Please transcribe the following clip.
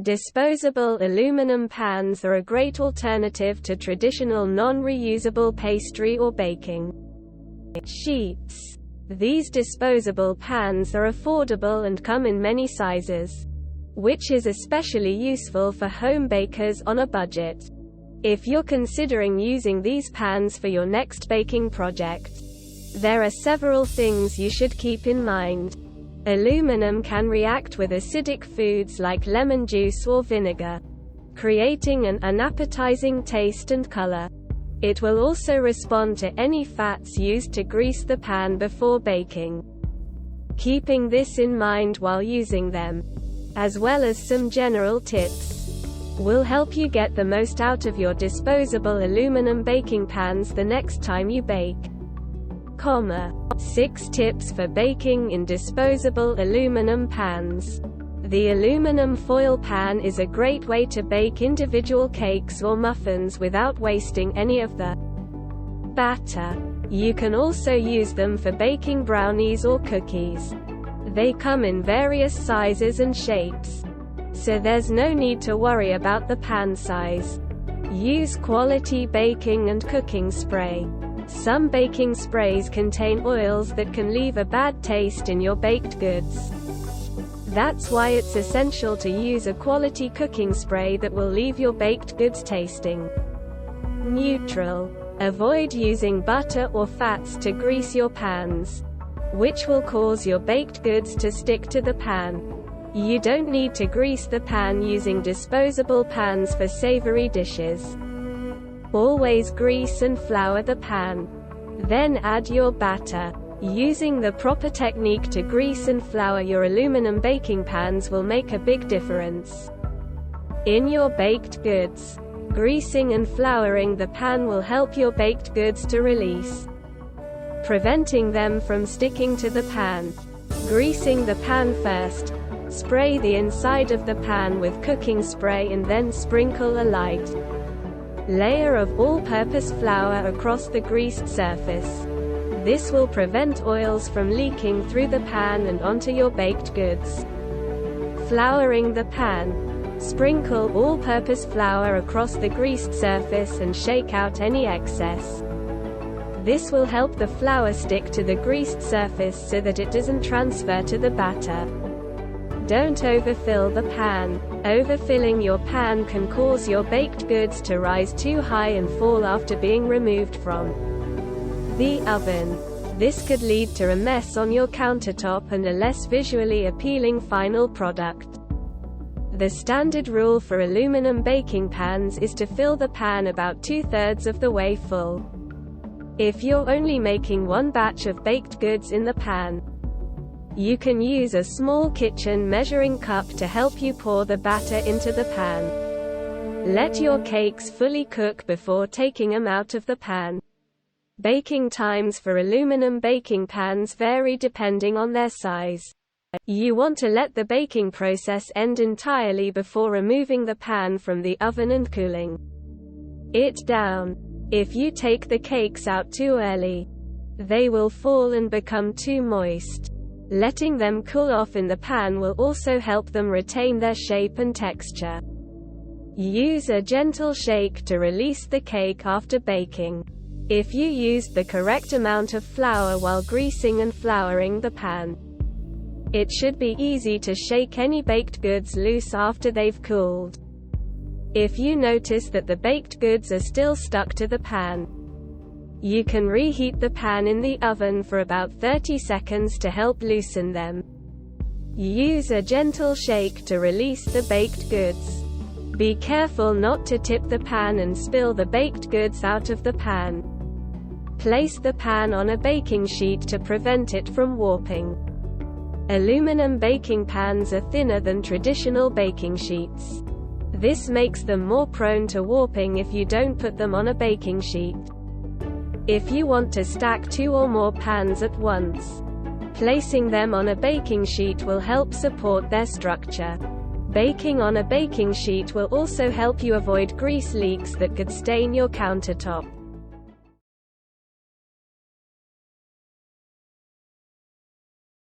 Disposable aluminum pans are a great alternative to traditional non-reusable pastry or baking sheets. These disposable pans are affordable and come in many sizes, which is especially useful for home bakers on a budget. If you're considering using these pans for your next baking project, there are several things you should keep in mind. Aluminum can react with acidic foods like lemon juice or vinegar, creating an unappetizing taste and color. It will also respond to any fats used to grease the pan before baking. Keeping this in mind while using them, as well as some general tips, will help you get the most out of your disposable aluminum baking pans the next time you bake. 6 tips for baking in disposable aluminum pans. The aluminum foil pan is a great way to bake individual cakes or muffins without wasting any of the batter. You can also use them for baking brownies or cookies. They come in various sizes and shapes, so there's no need to worry about the pan size. Use quality baking and cooking spray. Some baking sprays contain oils that can leave a bad taste in your baked goods. That's why it's essential to use a quality cooking spray that will leave your baked goods tasting neutral. Avoid using butter or fats to grease your pans, which will cause your baked goods to stick to the pan. You don't need to grease the pan using disposable pans for savory dishes. Always grease and flour the pan. Then add your batter. Using the proper technique to grease and flour your aluminum baking pans will make a big difference in your baked goods. Greasing and flouring the pan will help your baked goods to release, preventing them from sticking to the pan. Greasing the pan first. Spray the inside of the pan with cooking spray and then sprinkle a light layer of all-purpose flour across the greased surface. This will prevent oils from leaking through the pan and onto your baked goods. Flouring the pan. Sprinkle all-purpose flour across the greased surface and shake out any excess. This will help the flour stick to the greased surface so that it doesn't transfer to the batter. Don't overfill the pan. Overfilling your pan can cause your baked goods to rise too high and fall after being removed from the oven. This could lead to a mess on your countertop and a less visually appealing final product. The standard rule for aluminum baking pans is to fill the pan about 2/3 of the way full. If you're only making one batch of baked goods in the pan, you can use a small kitchen measuring cup to help you pour the batter into the pan. Let your cakes fully cook before taking them out of the pan. Baking times for aluminum baking pans vary depending on their size. You want to let the baking process end entirely before removing the pan from the oven and cooling it down. If you take the cakes out too early, they will fall and become too moist. Letting them cool off in the pan will also help them retain their shape and texture. Use a gentle shake to release the cake after baking. If you used the correct amount of flour while greasing and flouring the pan, it should be easy to shake any baked goods loose after they've cooled. If you notice that the baked goods are still stuck to the pan, you can reheat the pan in the oven for about 30 seconds to help loosen them. Use a gentle shake to release the baked goods. Be careful not to tip the pan and spill the baked goods out of the pan. Place the pan on a baking sheet to prevent it from warping. Aluminum baking pans are thinner than traditional baking sheets. This makes them more prone to warping if you don't put them on a baking sheet. If you want to stack 2 or more pans at once, placing them on a baking sheet will help support their structure. Baking on a baking sheet will also help you avoid grease leaks that could stain your countertop.